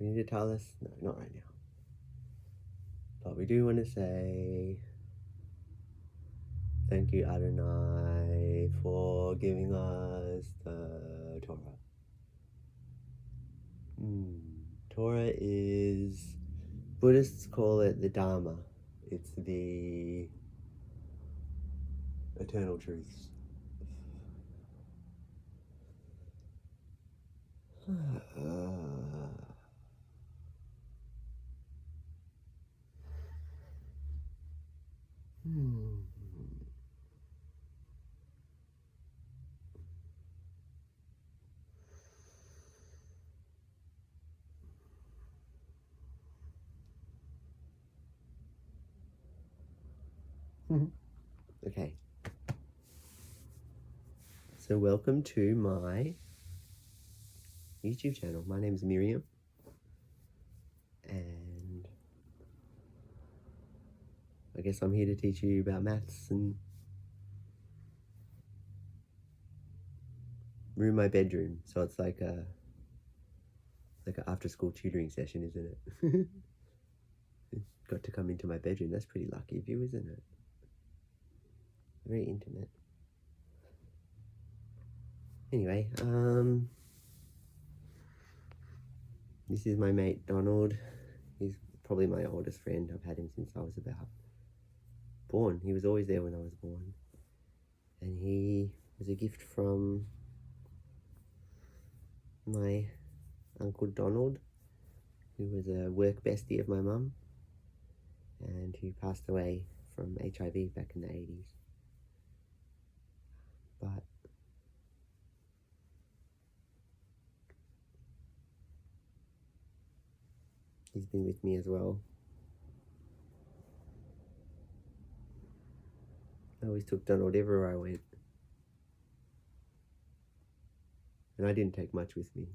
We need to tell us? No, not right now. But we do want to say thank you, Adonai, for giving us the Torah. Torah is, Buddhists call it the Dharma. It's the eternal truths. Okay. So welcome to my YouTube channel. My name is Miriam. And I guess I'm here to teach you about maths and room my bedroom. So it's like an after school tutoring session, isn't it? Got to come into my bedroom. That's pretty lucky of you, isn't it? Very intimate. Anyway, this is my mate Donald. He's probably my oldest friend. I've had him since I was about born. He was always there when I was born. And he was a gift from my Uncle Donald, who was a work bestie of my mum, and who passed away from HIV back in the 80s. But he's been with me as well. I always took Donald everywhere I went. And I didn't take much with me.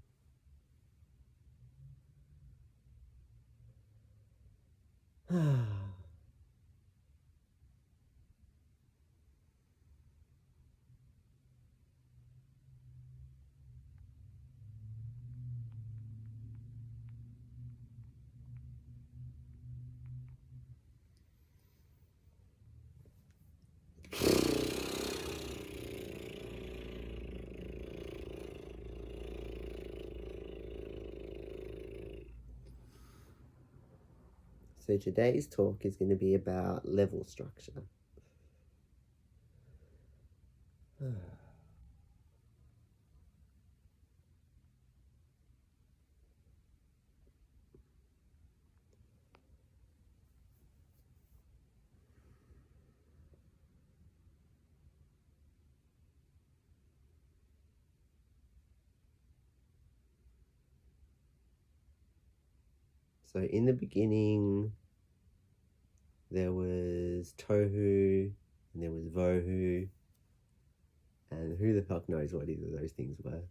So today's talk is going to be about level structure. So in the beginning, there was Tohu, and there was Vohu, and who the fuck knows what either of those things were.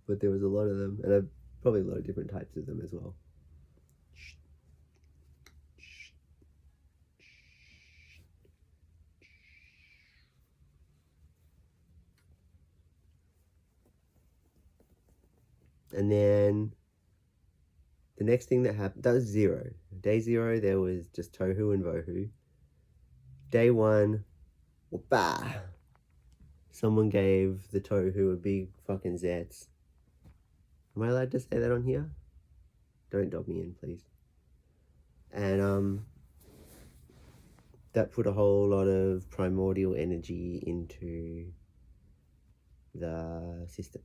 But there was a lot of them, and probably a lot of different types of them as well. And then the next thing that happened, that was 0. Day 0, there was just Tohu and Vohu. Day 1, bah! Someone gave the Tohu a big fucking zets. Am I allowed to say that on here? Don't dob me in, please. And that put a whole lot of primordial energy into the system.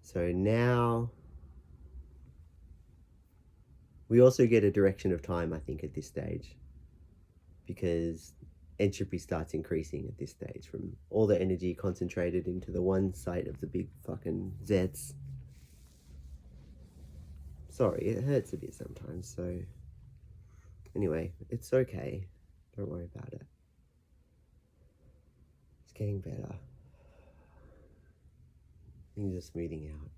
So now we also get a direction of time, I think, at this stage, because entropy starts increasing at this stage from all the energy concentrated into the one site of the big fucking Zets. Sorry, it hurts a bit sometimes, so anyway, it's okay. Don't worry about it. It's getting better. Things are smoothing out.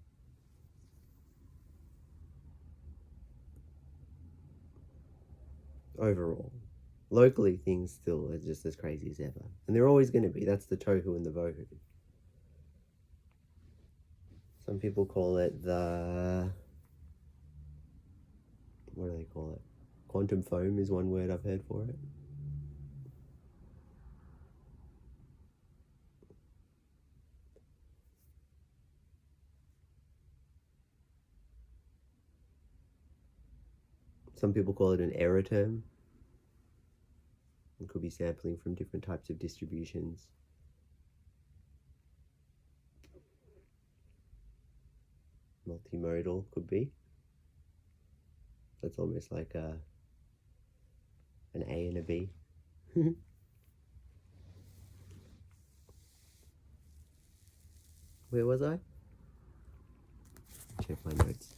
Overall. locally things still are just as crazy as ever. And they're always going to be. That's the tohu and the vohu. Some people call it the... what do they call it? Quantum foam is one word I've heard for it. Some people call it an error term. It could be sampling from different types of distributions. Multimodal could be. That's almost like an A and a B. Where was I? Check my notes.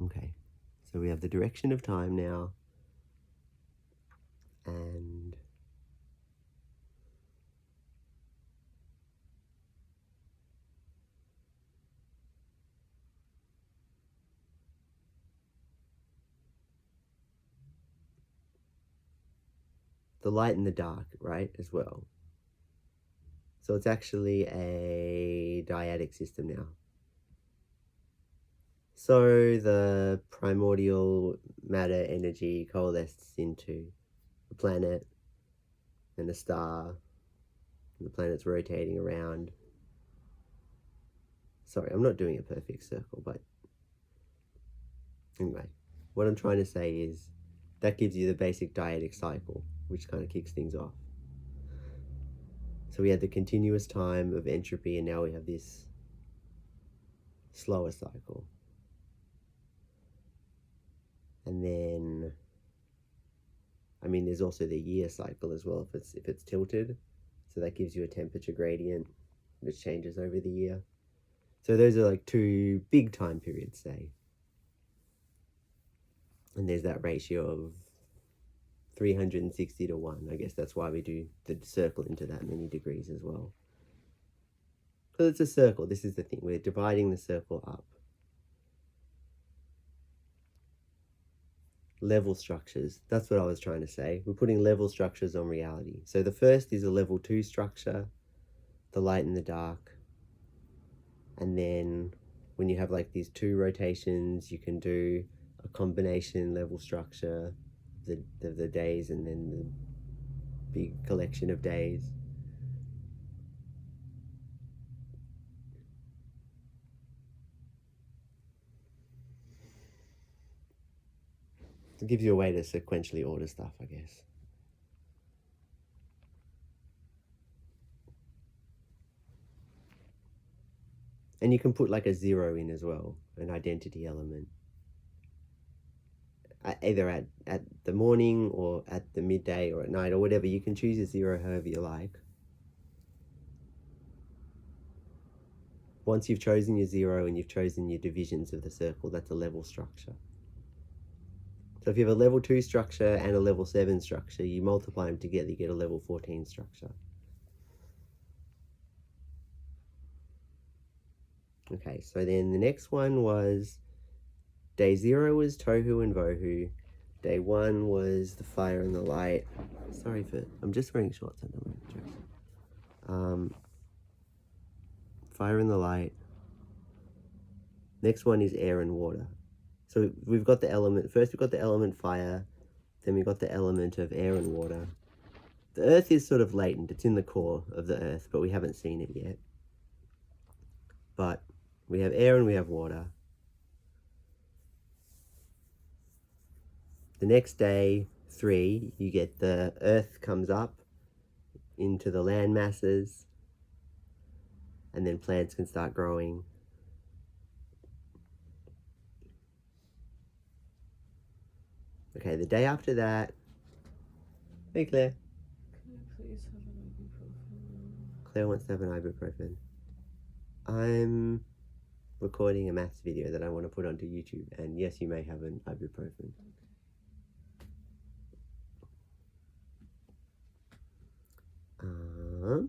Okay, so we have the direction of time now, and the light and the dark, right, as well. So it's actually a dyadic system now. So the primordial matter energy coalesces into a planet and a star, and the planet's rotating around. Sorry, I'm not doing a perfect circle, but anyway, what I'm trying to say is that gives you the basic dyadic cycle, which kind of kicks things off. So we had the continuous time of entropy, and now we have this slower cycle. And then, I mean, there's also the year cycle as well, if it's tilted. So that gives you a temperature gradient, which changes over the year. So those are like two big time periods, say. And there's that ratio of 360 to 1. I guess that's why we do the circle into that many degrees as well. Because it's a circle. This is the thing. We're dividing the circle up. Level structures. That's what I was trying to say. We're putting level structures on reality. So the first is a level 2 structure, the light and the dark. And then when you have like these two rotations, you can do a combination level structure of the days, and then the big collection of days. It gives you a way to sequentially order stuff, I guess. And you can put like a 0 in as well, an identity element. Either at the morning or at the midday or at night or whatever. You can choose a 0 however you like. Once you've chosen your 0 and you've chosen your divisions of the circle, that's a level structure. So if you have a level 2 structure and a level 7 structure, you multiply them together, you get a level 14 structure. Okay, so then the next one was day 0 was tohu and vohu. Day 1 was the fire and the light. Sorry for, I'm just wearing shorts under my dress. Fire and the light. Next one is air and water. So we've got the element, first we've got the element fire, then we've got the element of air and water. The earth is sort of latent, it's in the core of the earth, but we haven't seen it yet. But we have air and we have water. The next day, 3, you get the earth comes up into the land masses, and then plants can start growing. Okay, the day after that, hey Claire. Can I please have an ibuprofen? Claire wants to have an ibuprofen. I'm recording a maths video that I want to put onto YouTube, and yes, you may have an ibuprofen. Okay.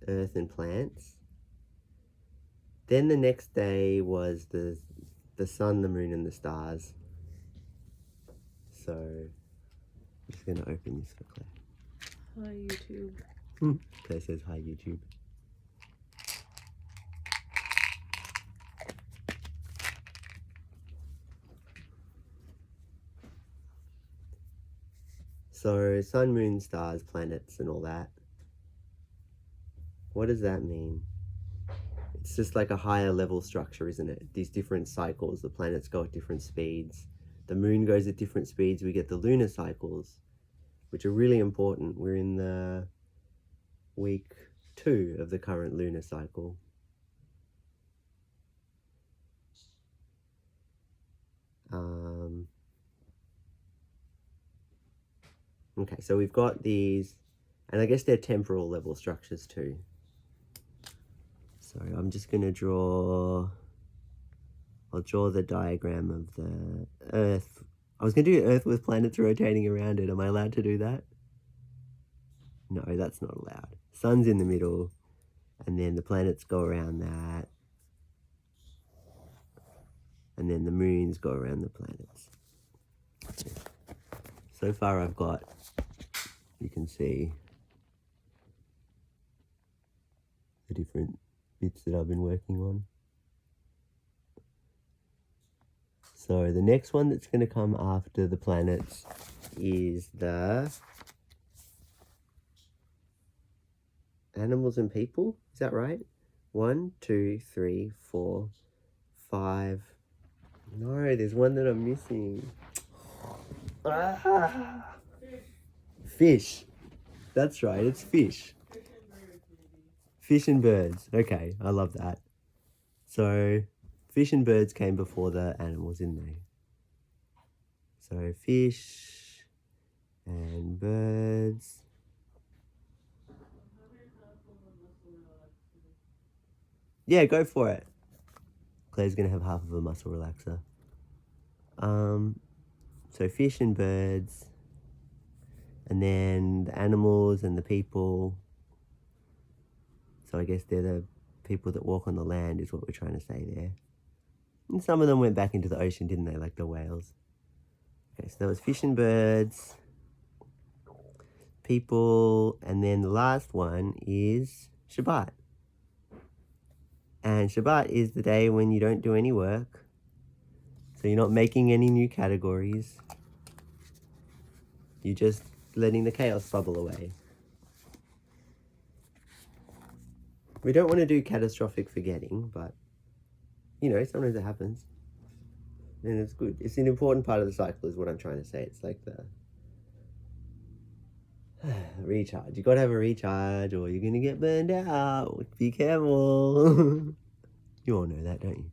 Earth and plants. Then the next day was the sun, the moon, and the stars. So I'm just gonna open this for Claire. Hi, YouTube. Claire says hi, YouTube. So sun, moon, stars, planets, and all that. What does that mean? It's just like a higher level structure, isn't it? These different cycles, the planets go at different speeds. The moon goes at different speeds. We get the lunar cycles, which are really important. We're in the week 2 of the current lunar cycle. Okay, so we've got these, and I guess they're temporal level structures too. So I'm just going to I'll draw the diagram of the Earth. I was going to do Earth with planets rotating around it. Am I allowed to do that? No, that's not allowed. Sun's in the middle, and then the planets go around that, and then the moons go around the planets. So far I've got, you can see the different bits that I've been working on. So the next one that's going to come after the planets is the animals and people. Is that right? 1, 2, 3, 4, 5. No, there's one that I'm missing. Fish. That's right, it's fish. Fish and birds. Okay, I love that. So fish and birds came before the animals, didn't they? So fish and birds. Yeah, go for it. Claire's gonna have half of a muscle relaxer. So fish and birds, and then the animals and the people. So I guess they're the people that walk on the land is what we're trying to say there. And some of them went back into the ocean, didn't they, like the whales? Okay, so that was fish and birds, people, and then the last one is Shabbat. And Shabbat is the day when you don't do any work. So you're not making any new categories. You're just letting the chaos bubble away. We don't want to do catastrophic forgetting, but, you know, sometimes it happens. And it's good. It's an important part of the cycle is what I'm trying to say. It's like the recharge. You got to have a recharge or you're going to get burned out. Be careful. You all know that, don't you?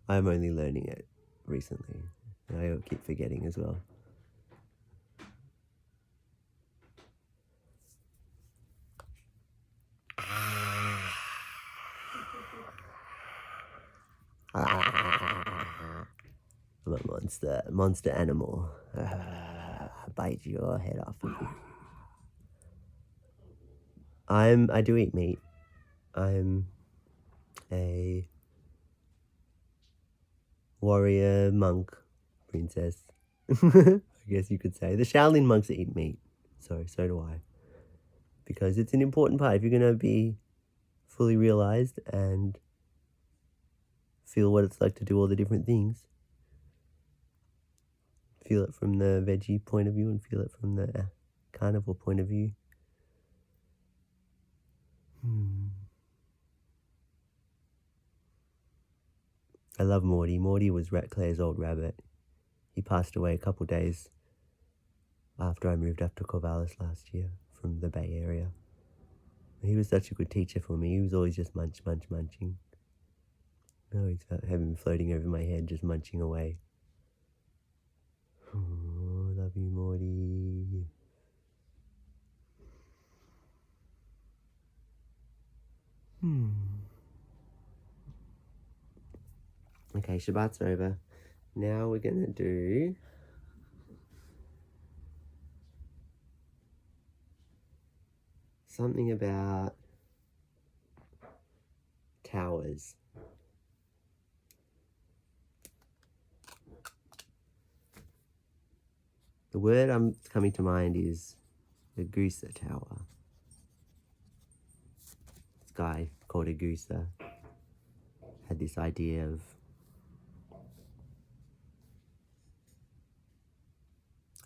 I'm only learning it recently. I keep forgetting as well. I'm a monster animal. Bite your head off. I do eat meat. I'm a warrior monk princess. I guess you could say. The Shaolin monks eat meat. So do I. Because it's an important part. If you're going to be fully realized and feel what it's like to do all the different things, feel it from the veggie point of view and feel it from the carnivore point of view. I love Morty. Morty was Claire's old rabbit. He passed away a couple days after I moved up to Corvallis last year from the Bay Area. He was such a good teacher for me. He was always just munching. I always felt him floating over my head, just munching away. Oh, love you, Morty. Okay, Shabbat's over. Now we're gonna do something about towers. The word I'm coming to mind is Agusa Tower. This guy called Agusa had this idea of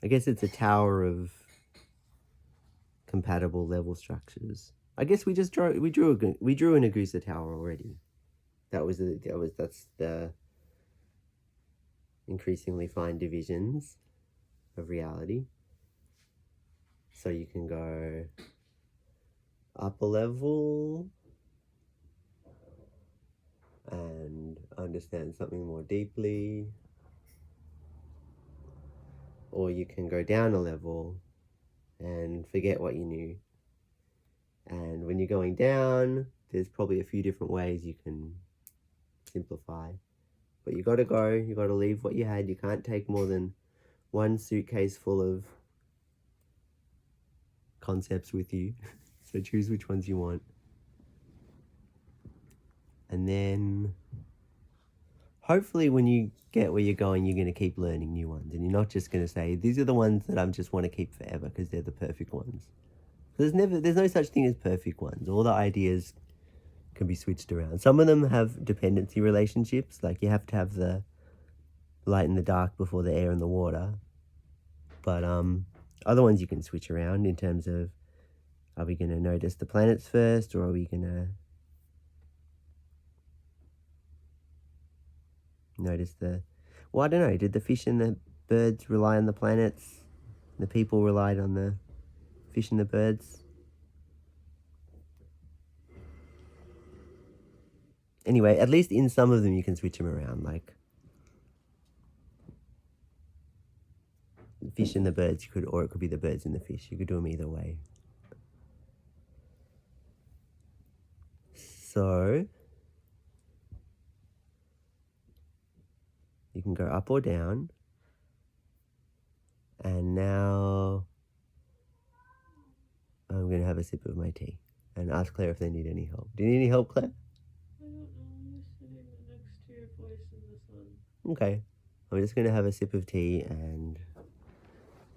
I guess it's a tower of compatible level structures. I guess we drew an Agusa Tower already. That's the increasingly fine divisions of reality. So you can go up a level and understand something more deeply, or you can go down a level and forget what you knew. And when you're going down, there's probably a few different ways you can simplify. But you gotta go, you gotta leave what you had. You can't take more than one suitcase full of concepts with you. So choose which ones you want. And then hopefully when you get where you're going, you're going to keep learning new ones. And you're not just going to say, these are the ones that I just want to keep forever because they're the perfect ones. There's no such thing as perfect ones. All the ideas can be switched around. Some of them have dependency relationships. Like you have to have the light and the dark before the air and the water. But other ones you can switch around in terms of, are we going to notice the planets first, or are we going to notice well, I don't know, did the fish and the birds rely on the planets? The people relied on the fish and the birds? Anyway, at least in some of them you can switch them around, like the fish and the birds, or it could be the birds and the fish. You could do them either way. So you can go up or down. And now I'm going to have a sip of my tea and ask Claire if they need any help. Do you need any help, Claire? I don't know. I'm just sitting next to your voice in the sun. Okay. I'm just going to have a sip of tea and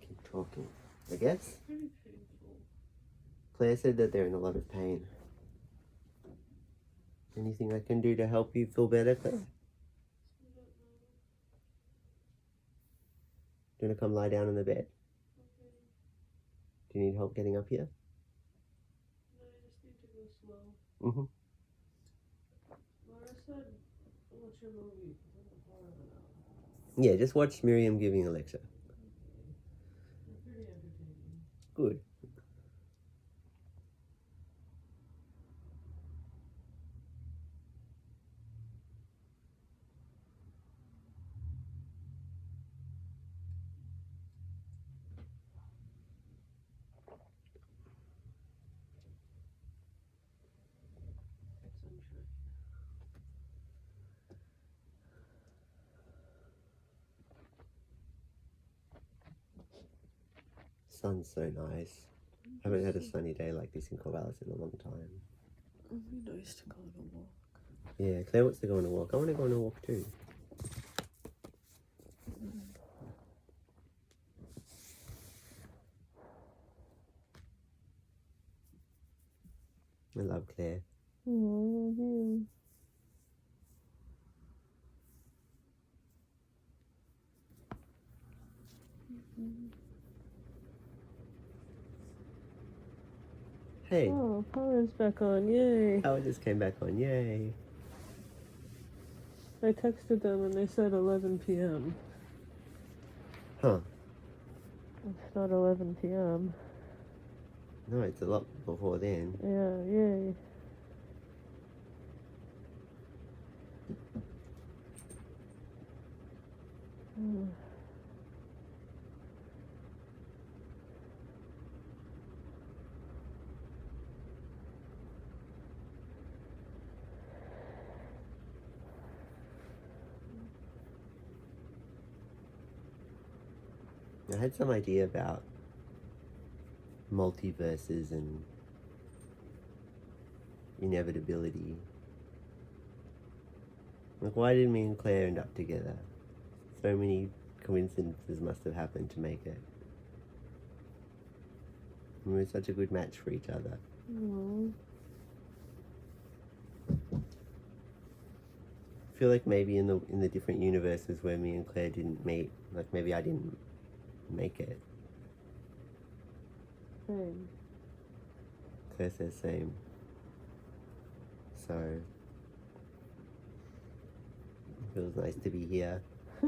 keep talking, I guess. Pretty painful. Claire said that they're in a lot of pain. Anything I can do to help you feel better, Claire? I don't know. Do you want to come lie down on the bed? Okay. Do you need help getting up here? No, I just need to go slow. Mm-hmm. Laura said, watch your movie. I'm not far enough. Yeah, just watch Miriam giving a lecture. They're pretty entertaining. Good. Sunshine. Sun's so nice. Haven't had a sunny day like this in Corvallis in a long time. It'd be nice to go on a walk. Yeah, Claire wants to go on a walk. I want to go on a walk too. I love Claire. Oh, I love you. Hey, Oh, power's back on. Yay. power just came back on. Yay. I texted them and they said 11 p.m. Huh. It's not 11 p.m. No, it's a lot before then. Yeah, yay. I had some idea about multiverses and inevitability. Like, why did me and Claire end up together? So many coincidences must have happened to make it. We were such a good match for each other. Aww. I feel like maybe in the different universes where me and Claire didn't meet, like maybe I didn't make it. Same. Claire says same. So it feels nice to be here. I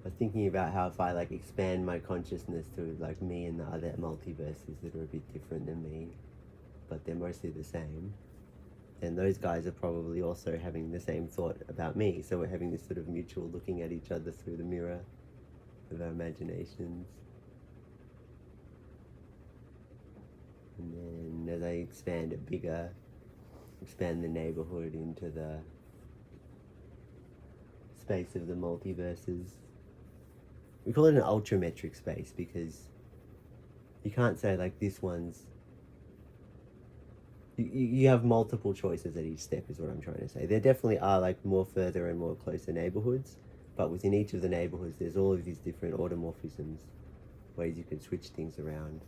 was thinking about how if I like expand my consciousness to like me and the other multiverses that are a bit different than me, but they're mostly the same, then those guys are probably also having the same thought about me. So we're having this sort of mutual looking at each other through the mirror of our imaginations. And then as I expand it bigger, expand the neighborhood into the space of the multiverses. We call it an ultrametric space because you can't say like this one's. You have multiple choices at each step, is what I'm trying to say. There definitely are like more further and more closer neighborhoods, but within each of the neighborhoods, there's all of these different automorphisms, ways you can switch things around.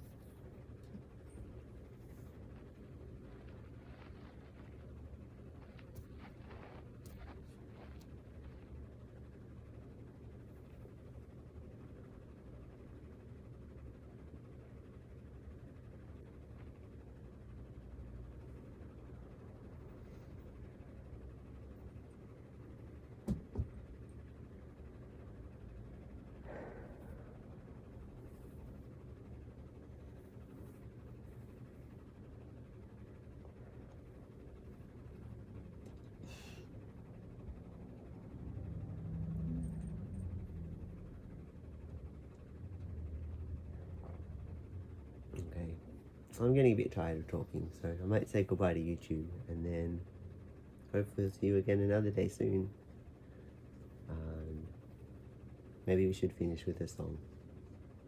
Okay, so I'm getting a bit tired of talking, so I might say goodbye to YouTube, and then hopefully I'll see you again another day soon. Maybe we should finish with a song.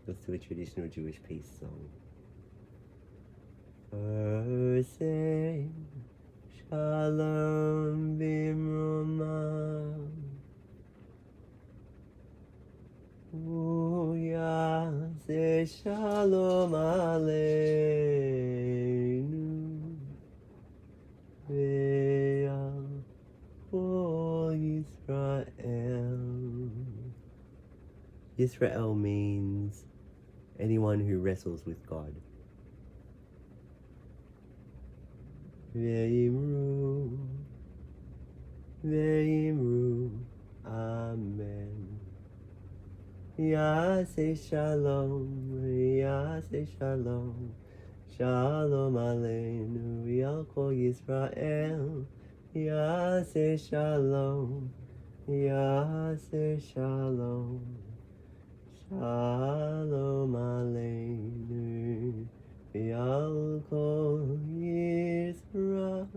Let's do a traditional Jewish peace song. Oseh Shalom Bimromah Uyaseh Shalom Aleinu Ve'al Kol Yisrael. Yisrael means anyone who wrestles with God. Ve'imru, ve'imru, amen. Yaseh shalom, yaseh shalom, shalom aleinu, yal kol Yisrael. Yaseh shalom, yaseh shalom, shalom aleinu, yal kol Yisrael.